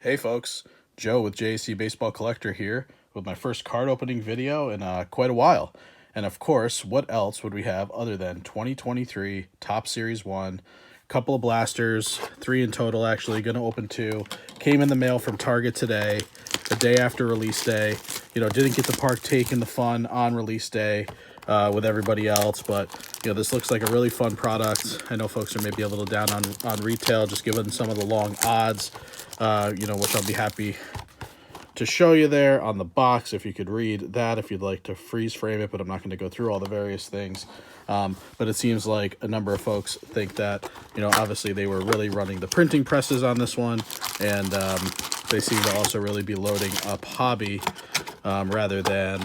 Hey folks, Joe with JAC Baseball Collector here with my first card opening video in quite a while. And of course, what else would we have other than 2023 Top Series 1, couple of blasters, 3 in total actually, going to open 2, came in the mail from Target today, the day after release day. You know, didn't get to partake in the fun on release day with everybody else, but you know, this looks like a really fun product. I know folks are maybe a little down on retail, just given some of the long odds, you know, which I'll be happy to show you there on the box if you could read that, if you'd like to freeze frame it, but I'm not going to go through all the various things. But it seems like a number of folks think that, you know, obviously they were really running the printing presses on this one, and they seem to also really be loading up hobby rather than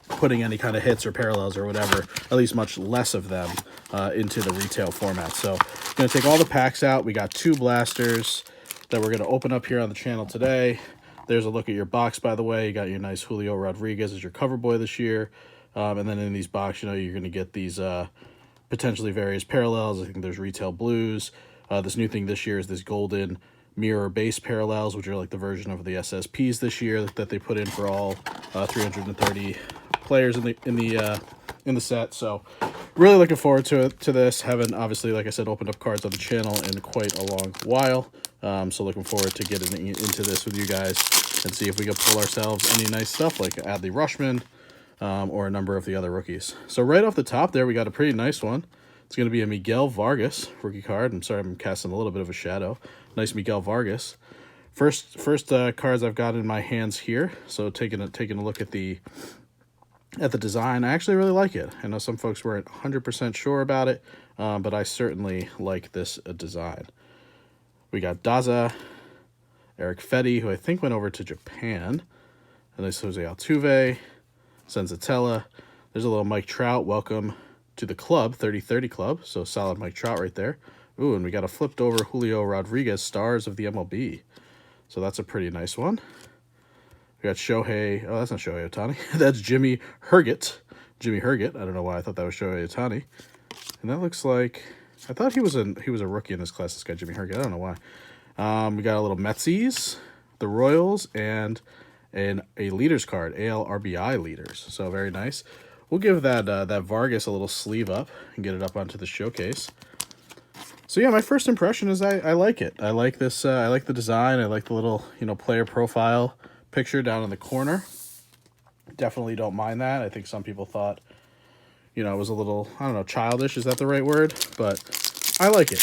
putting any kind of hits or parallels or whatever, at least much less of them, into the retail format. So I'm going to take all the packs out. We got 2 blasters that we're going to open up here on the channel today. There's a look at your box, by the way. You got your nice Julio Rodriguez as your cover boy this year. And then in these boxes, you know, you're going to get these potentially various parallels. I think there's retail blues. This new thing this year is this golden mirror base parallels, which are like the version of the SSPs this year that they put in for all 330 players in the set. So really looking forward to this. Haven't, obviously, like I said, opened up cards on the channel in quite a long while. So looking forward to getting into this with you guys and see if we can pull ourselves any nice stuff like Adley Rutschman or a number of the other rookies. So right off the top there, we got a pretty nice one. It's going to be a Miguel Vargas rookie card. I'm sorry, I'm casting a little bit of a shadow. Nice Miguel Vargas. First cards I've got in my hands here. So taking a look at the design, I actually really like it. I know some folks weren't 100% sure about it, but I certainly like this design. We got Daza, Eric Fetty, who I think went over to Japan, and there's Jose Altuve, Senzatella. There's a little Mike Trout. Welcome to the club, 30-30 club. So solid Mike Trout right there. Ooh, and we got a flipped over Julio Rodriguez, stars of the MLB. So that's a pretty nice one. We got Shohei. Oh, that's not Shohei Ohtani. That's Jimmy Herget. Jimmy Herget. I don't know why I thought that was Shohei Ohtani. And that looks like, I thought he was a rookie in this class. This guy Jimmy Herget. I don't know why. We got a little Metsies, the Royals, and a leaders card, AL RBI leaders. So very nice. We'll give that Vargas a little sleeve up and get it up onto the showcase. So yeah, my first impression is I like it. I like this. I like the design. I like the little, you know, player profile picture down in the corner. Definitely don't mind that. I think some people thought, you know, it was a little, I don't know, childish. Is that the right word? But I like it.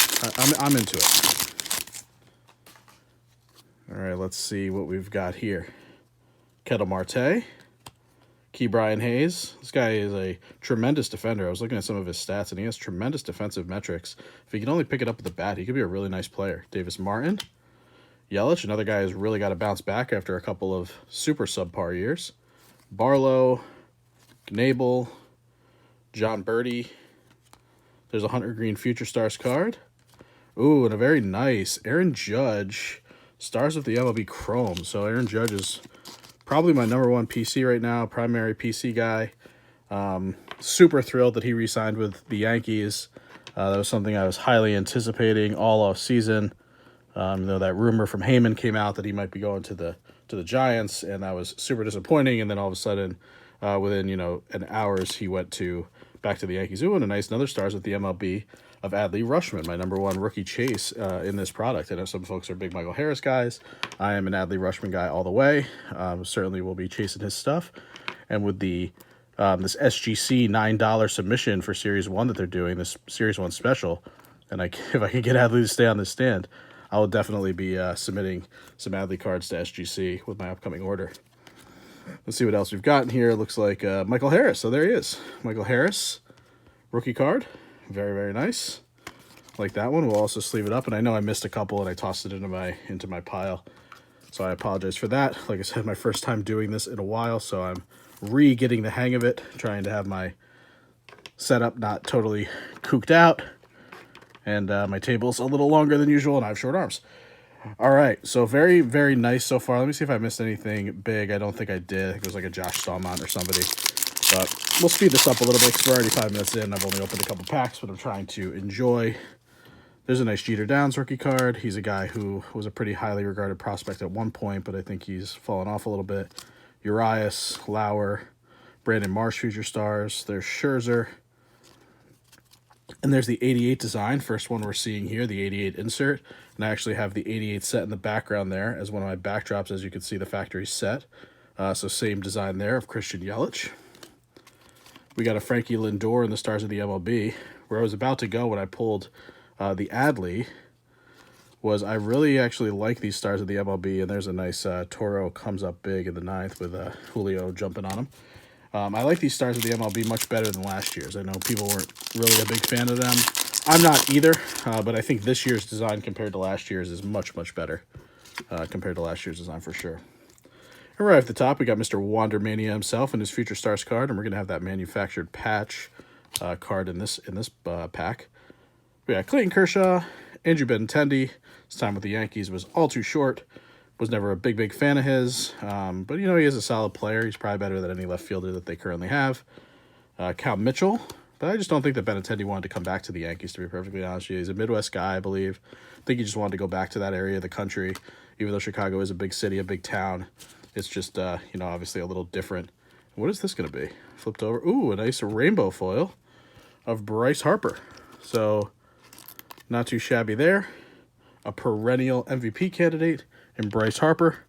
I'm into it. All right, let's see what we've got here. Ketel Marte, Key Brian Hayes. This guy is a tremendous defender. I was looking at some of his stats, and he has tremendous defensive metrics. If he can only pick it up at the bat, he could be a really nice player. Davis Martin, Yelich, another guy who's really got to bounce back after a couple of super subpar years. Barlow, Gnabel, John Birdie. There's a Hunter Green Future Stars card. Ooh, and a very nice Aaron Judge, Stars of the MLB Chrome. So Aaron Judge is probably my #1 PC right now, primary PC guy. Super thrilled that he re-signed with the Yankees. That was something I was highly anticipating all off season. Though that rumor from Heyman came out that he might be going to the Giants, and that was super disappointing. And then all of a sudden, within an hours, he went back to the Yankees. Ooh, and another Stars with the MLB of Adley Rutschman, my #1 rookie chase in this product. I know some folks are big Michael Harris guys. I am an Adley Rutschman guy all the way. Certainly will be chasing his stuff. And with the this SGC $9 submission for Series 1 that they're doing, this Series 1 special, and if I can get Adley to stay on this stand, I will definitely be submitting some Adley cards to SGC with my upcoming order. Let's see what else we've got in here. It looks like Michael Harris. So there he is. Michael Harris, rookie card. Very, very nice. Like that one. We'll also sleeve it up. And I know I missed a couple and I tossed it into my pile. So I apologize for that. Like I said, my first time doing this in a while. So I'm getting the hang of it. Trying to have my setup not totally cooked out. And my table's a little longer than usual and I have short arms. All right, so very, very nice so far. Let me see if I missed anything big. I don't think I did. I think it was like a Josh Stallmont or somebody. But we'll speed this up a little bit because we're already 5 minutes in. I've only opened a couple packs, but I'm trying to enjoy There's a nice Jeter Downs rookie card. He's a guy who was a pretty highly regarded prospect at one point, but I think he's fallen off a little bit. Urias, Lauer, Brandon Marsh Future Stars. There's Scherzer. And there's the 88 design, first one we're seeing here, the 88 insert. And I actually have the 88 set in the background there as one of my backdrops. As you can see, the factory set. So same design there of Christian Yelich. We got a Frankie Lindor in the Stars of the MLB. Where I was about to go when I pulled the Adley was I really actually like these Stars of the MLB, and there's a nice Toro comes up big in the 9th with Julio jumping on him. I like these Stars of the MLB much better than last year's. I know people weren't really a big fan of them. I'm not either, but I think this year's design compared to last year's is much, much better compared to last year's design for sure. And right at the top, we got Mr. Wander Mania himself and his Future Stars card, and we're going to have that manufactured patch card in this pack. We got Clayton Kershaw, Andrew Benintendi. His time with the Yankees was all too short. Was never a big fan of his, but you know, he is a solid player. He's probably better than any left fielder that they currently have. Cal Mitchell, but I just don't think that Benintendi wanted to come back to the Yankees, to be perfectly honest with you. He's a Midwest guy, I believe. I think he just wanted to go back to that area of the country, even though Chicago is a big city, a big town. It's just, you know, obviously a little different. What is this going to be? Flipped over. Ooh, a nice rainbow foil of Bryce Harper. So, not too shabby there. A perennial MVP candidate in Bryce Harper.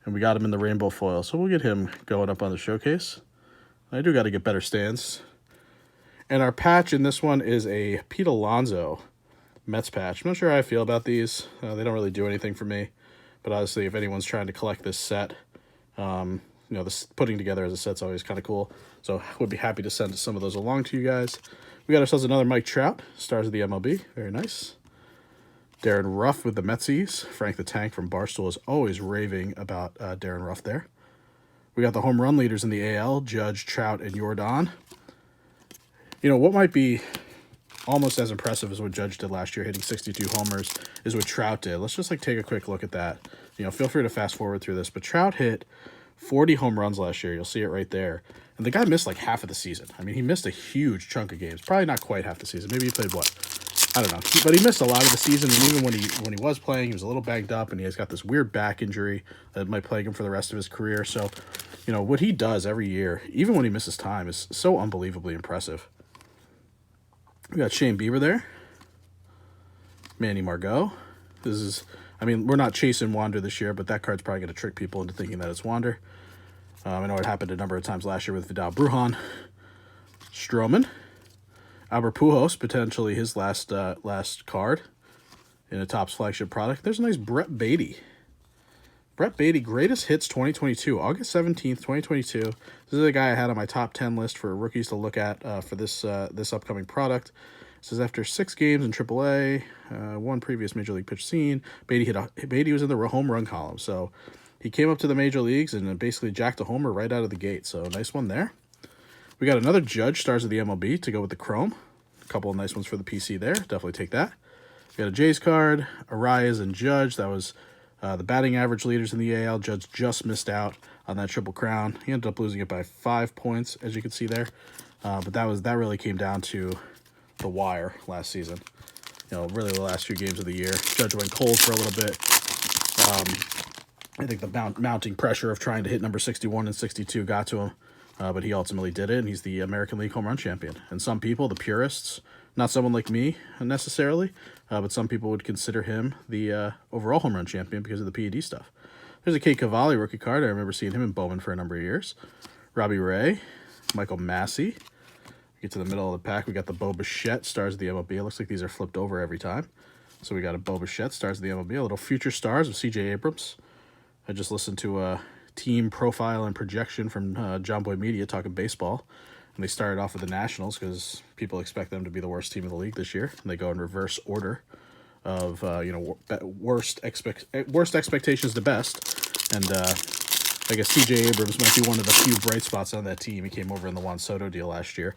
And we got him in the rainbow foil. So we'll get him going up on the showcase. I do got to get better stands. And our patch in this one is a Pete Alonso Mets patch. I'm not sure how I feel about these. They don't really do anything for me. But obviously, if anyone's trying to collect this set, you know, this putting together as a set's always kind of cool. So would be happy to send some of those along to you guys. We got ourselves another Mike Trout, Stars of the MLB. Very nice. Darren Ruff with the Metsies. Frank the Tank from Barstool is always raving about Darren Ruff there. We got the home run leaders in the AL, Judge, Trout, and Jordan. You know, what might be almost as impressive as what Judge did last year, hitting 62 homers, is what Trout did. Let's just take a quick look at that. You know, feel free to fast forward through this, but Trout hit 40 home runs last year. You'll see it right there. And the guy missed like half of the season. I mean, he missed a huge chunk of games. Probably not quite half the season. Maybe he played, what? I don't know. But he missed a lot of the season, and even when he was playing, he was a little banged up, and he has got this weird back injury that might plague him for the rest of his career. So, you know, what he does every year, even when he misses time, is so unbelievably impressive. We got Shane Bieber there. Manny Margot. This is, I mean, we're not chasing Wander this year, but that card's probably going to trick people into thinking that it's Wander. I know it happened a number of times last year with Vidal Brujan. Stroman. Albert Pujols, potentially his last card in a Topps flagship product. There's a nice Brett Beatty. Brett Beatty, greatest hits 2022, August 17th, 2022. This is the guy I had on my top 10 list for rookies to look at for this upcoming product. This is after 6 games in AAA, one previous Major League pitch seen. Beatty was in the home run column, so he came up to the major leagues and basically jacked a homer right out of the gate. So nice one there. We got another Judge, Stars of the MLB, to go with the Chrome. A couple of nice ones for the PC there. Definitely take that. We got a Jays card, Arias and Judge. That was the batting average leaders in the AL. Judge just missed out on that Triple Crown. He ended up losing it by 5 points, as you can see there. But that really came down to the wire last season. You know, really the last few games of the year. Judge went cold for a little bit. I think the mounting pressure of trying to hit number 61 and 62 got to him. But he ultimately did it, and he's the American League home run champion. And some people, the purists, not someone like me necessarily, but some people would consider him the overall home run champion because of the PED stuff. There's a Kate Cavalli rookie card. I remember seeing him in Bowman for a number of years. Robbie Ray, Michael Massey. Get to the middle of the pack. We got the Bo Bichette, Stars of the MLB. It looks like these are flipped over every time. So we got a Bo Bichette, Stars of the MLB. A little Future Stars of CJ Abrams. I just listened to a team profile and projection from John Boy Media talking baseball, and they started off with the Nationals because people expect them to be the worst team in the league this year, and they go in reverse order of worst expectations to best. And I guess CJ Abrams might be one of the few bright spots on that team. He came over in the Juan Soto deal last year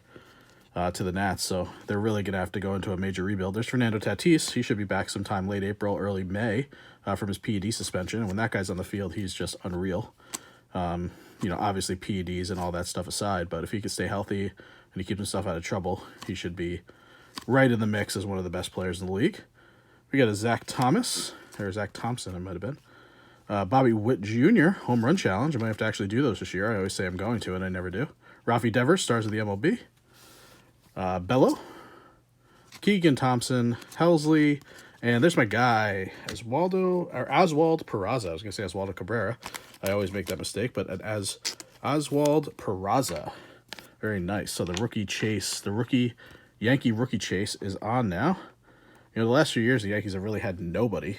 to the Nats, so they're really going to have to go into a major rebuild. There's Fernando Tatis. He should be back sometime late April, early May from his PED suspension, and when that guy's on the field, he's just unreal. Obviously PEDs and all that stuff aside, but if he can stay healthy and he keeps himself out of trouble, he should be right in the mix as one of the best players in the league. We got a Zach Thomas, or Zach Thompson, it might have been. Bobby Witt Jr., Home Run Challenge. I might have to actually do those this year. I always say I'm going to, and I never do. Rafi Devers, Stars of the MLB. Bello. Keegan Thompson, Helsley. And there's my guy, Oswald Peraza. I was going to say Oswaldo Cabrera. I always make that mistake, but as Oswald Peraza. Very nice. So the Yankee rookie chase is on now. You know, the last few years, the Yankees have really had nobody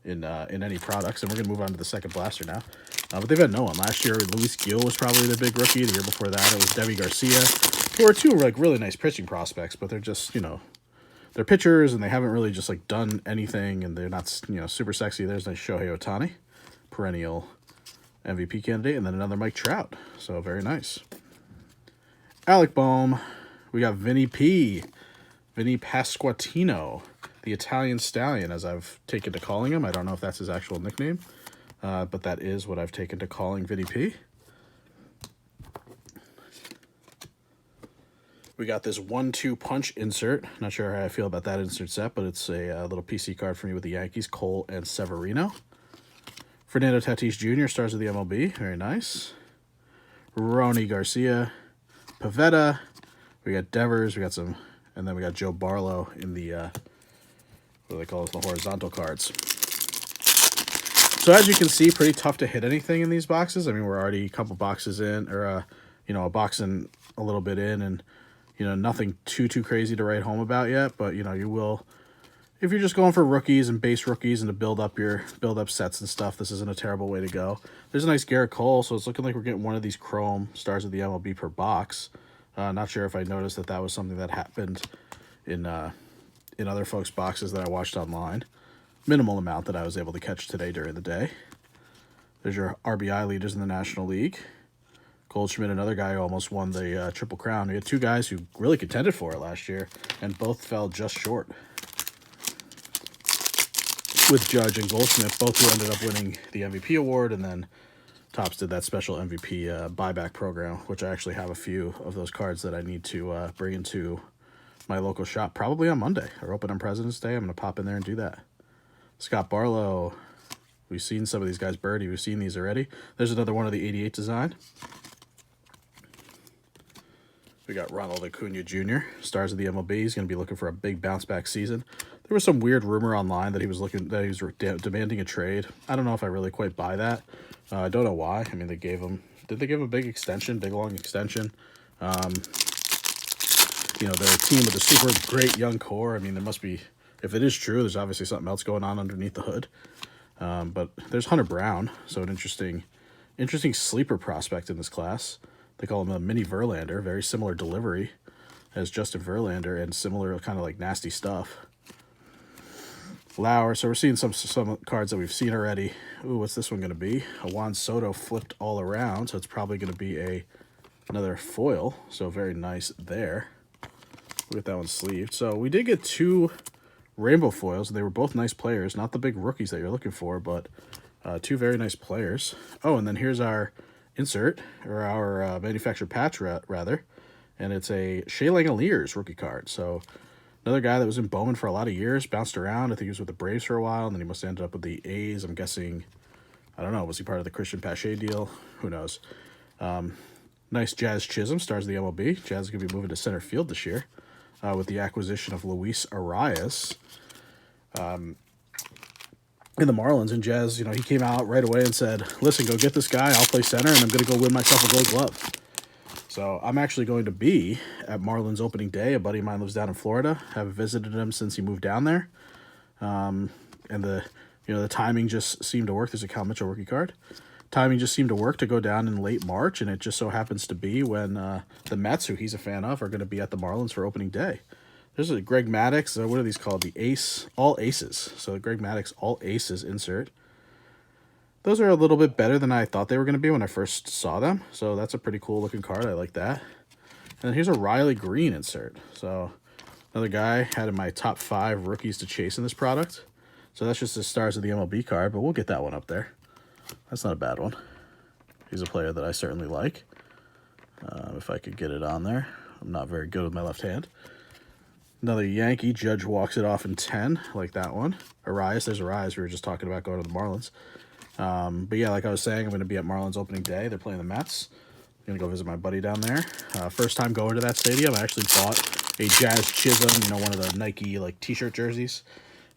in any products, and we're going to move on to the second blaster now. But they've had no one. Last year, Luis Gil was probably the big rookie. The year before that, it was Devi Garcia, who are two like really nice pitching prospects, but they're just, you know, they're pitchers, and they haven't really just like done anything, and they're not, you know, super sexy. There's nice Shohei Ohtani, perennial MVP candidate, and then another Mike Trout. So very nice. Alec Bohm. We got Vinny Pasquantino, the Italian Stallion, as I've taken to calling him. I don't know if that's his actual nickname, but that is what I've taken to calling Vinny P. We got this 1-2 punch insert. Not sure how I feel about that insert set, but it's a little PC card for me with the Yankees, Cole and Severino. Fernando Tatis Jr., Stars of the MLB. Very nice. Ronny Garcia. Pavetta. We got Devers. We got some, and then we got Joe Barlow in the, what do they call it, the horizontal cards. So as you can see, pretty tough to hit anything in these boxes. I mean, we're already a couple boxes in, or, you know, a box and a little bit in, and, you know, nothing too crazy to write home about yet, but, you know, you will, if you're just going for rookies and base rookies and to build up sets and stuff, this isn't a terrible way to go. There's a nice Garrett Cole, so it's looking like we're getting one of these chrome Stars of the MLB per box. Not sure if I noticed that was something that happened in other folks' boxes that I watched online. Minimal amount that I was able to catch today during the day. There's your RBI leaders in the National League. Goldschmidt, another guy who almost won the Triple Crown. We had two guys who really contended for it last year, and both fell just short. With Judge and Goldschmidt, both who ended up winning the MVP award, and then Topps did that special MVP buyback program, which I actually have a few of those cards that I need to bring into my local shop, probably on Monday. They're open on President's Day. I'm going to pop in there and do that. Scott Barlow. We've seen some of these guys. Birdie, we've seen these already. There's another one of the 88 design. We got Ronald Acuna Jr., Stars of the MLB. He's going to be looking for a big bounce back season. There was some weird rumor online that he was demanding a trade. I don't know if I really quite buy that. I don't know why. I mean, did they give him a big extension, big long extension? You know, they're a team with a super great young core. I mean, there must be, if it is true, there's obviously something else going on underneath the hood. But there's Hunter Brown, so an interesting sleeper prospect in this class. They call him a mini Verlander, very similar delivery as Justin Verlander, and similar kind of like nasty stuff. Lauer, so we're seeing some cards that we've seen already. Ooh, what's this one going to be? A Juan Soto flipped all around, so it's probably going to be another foil, so very nice there. We'll get that one sleeved. So we did get two rainbow foils. They were both nice players, not the big rookies that you're looking for, but two very nice players. Oh, and then here's our insert, or our manufactured patch, rather, and it's a Shea Langeliers rookie card. So another guy that was in Bowman for a lot of years, bounced around. I think he was with the Braves for a while, and then he must have ended up with the A's. I'm guessing, I don't know, was he part of the Christian Pache deal? Who knows? Nice Jazz Chisholm, Stars of the MLB. Jazz is going to be moving to center field this year with the acquisition of Luis Arias in the Marlins. And Jazz, you know, he came out right away and said, listen, go get this guy. I'll play center, and I'm going to go win myself a Gold Glove. So I'm actually going to be at Marlins opening day. A buddy of mine lives down in Florida. Haven't visited him since he moved down there. And the timing just seemed to work. There's a Cal Mitchell rookie card. Timing just seemed to work to go down in late March, and it just so happens to be when the Mets, who he's a fan of, are going to be at the Marlins for opening day. There's a Greg Maddux. What are these called? The Ace, All Aces. So the Greg Maddux All Aces insert. Those are a little bit better than I thought they were going to be when I first saw them. So that's a pretty cool looking card. I like that. And then here's a Riley Green insert. So another guy had in my top 5 rookies to chase in this product. So that's just the Stars of the MLB card, but we'll get that one up there. That's not a bad one. He's a player that I certainly like. If I could get it on there. I'm not very good with my left hand. Another Yankee. Judge walks it off in 10, like that one. Arias, there's Arias. We were just talking about going to the Marlins. But yeah, like I was saying, I'm going to be at Marlins opening day. They're playing the Mets. I'm going to go visit my buddy down there. First time going to that stadium. I actually bought a Jazz Chisholm, you know, one of the Nike like t-shirt jerseys.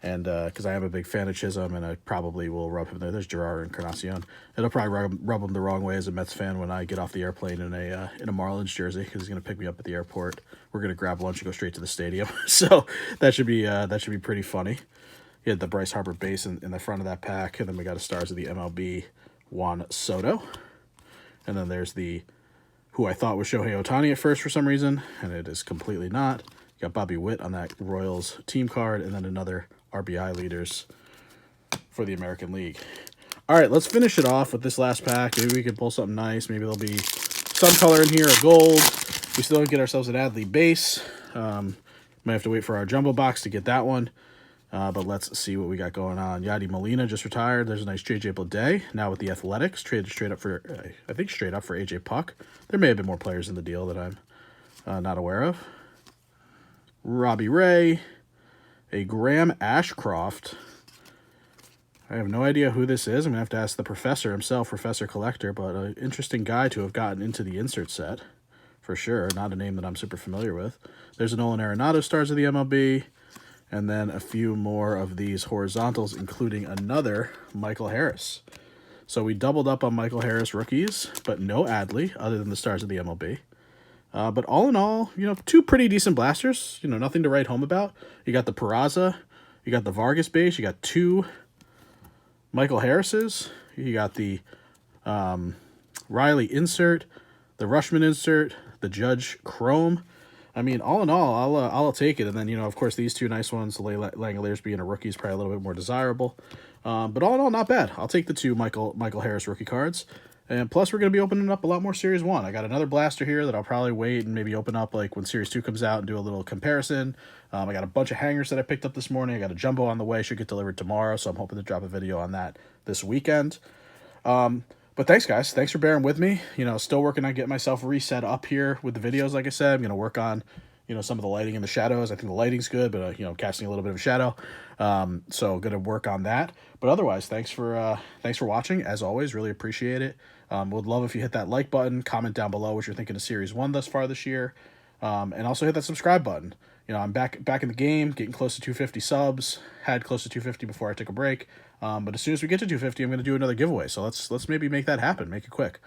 And because I am a big fan of Chisholm, and I probably will rub him there. There's Gerard Encarnacion. It'll probably rub him the wrong way as a Mets fan when I get off the airplane in a Marlins jersey, because he's gonna pick me up at the airport. We're gonna grab lunch and go straight to the stadium. So that should be pretty funny. He had the Bryce Harper base in the front of that pack, and then we got a Stars of the MLB Juan Soto, and then there's the who I thought was Shohei Ohtani at first for some reason, and it is completely not. You got Bobby Witt on that Royals team card, and then another RBI leaders for the American League. All right, let's finish it off with this last pack. Maybe we could pull something nice. Maybe there'll be some color in here, a gold. We still don't get ourselves an Adley base. Might have to wait for our jumbo box to get that one. But let's see what we got going on. Yadi Molina just retired. There's a nice J.J. Bleday. Now with the Athletics, traded straight up for, I think straight up for A.J. Puck. There may have been more players in the deal that I'm not aware of. Robbie Ray. A Graham Ashcroft. I have no idea who this is. I'm going to have to ask the professor himself, Professor Collector, but an interesting guy to have gotten into the insert set, for sure. Not a name that I'm super familiar with. There's a Nolan Arenado Stars of the MLB, and then a few more of these horizontals, including another Michael Harris. So we doubled up on Michael Harris rookies, but no Adley, other than the Stars of the MLB. But all in all, you know, two pretty decent blasters. You know, nothing to write home about. You got the Peraza. You got the Vargas base. You got two Michael Harrises. You got the Riley insert, the Rutschman insert, the Judge Chrome. I mean, all in all, I'll take it. And then, you know, of course, these two nice ones, the Langoliers being a rookie is probably a little bit more desirable. But all in all, not bad. I'll take the two Michael Harris rookie cards. And plus, we're going to be opening up a lot more Series 1. I got another blaster here that I'll probably wait and maybe open up like when Series 2 comes out and do a little comparison. I got a bunch of hangers that I picked up this morning. I got a jumbo on the way. Should get delivered tomorrow, so I'm hoping to drop a video on that this weekend. But thanks, guys. Thanks for bearing with me. You know, still working on getting myself reset up here with the videos, like I said. I'm going to work on, you know, some of the lighting and the shadows. I think the lighting's good, but, you know, casting a little bit of shadow. So going to work on that. But otherwise, thanks for watching. As always, really appreciate it. Would love if you hit that like button, comment down below what you're thinking of Series 1 thus far this year, and also hit that subscribe button. You know, I'm back in the game, getting close to 250 subs. Had close to 250 before I took a break. But as soon as we get to 250, I'm going to do another giveaway. So let's maybe make that happen. Make it quick.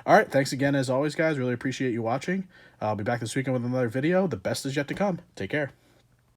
All right, thanks again as always, guys. Really appreciate you watching. I'll be back this weekend with another video. The best is yet to come. Take care.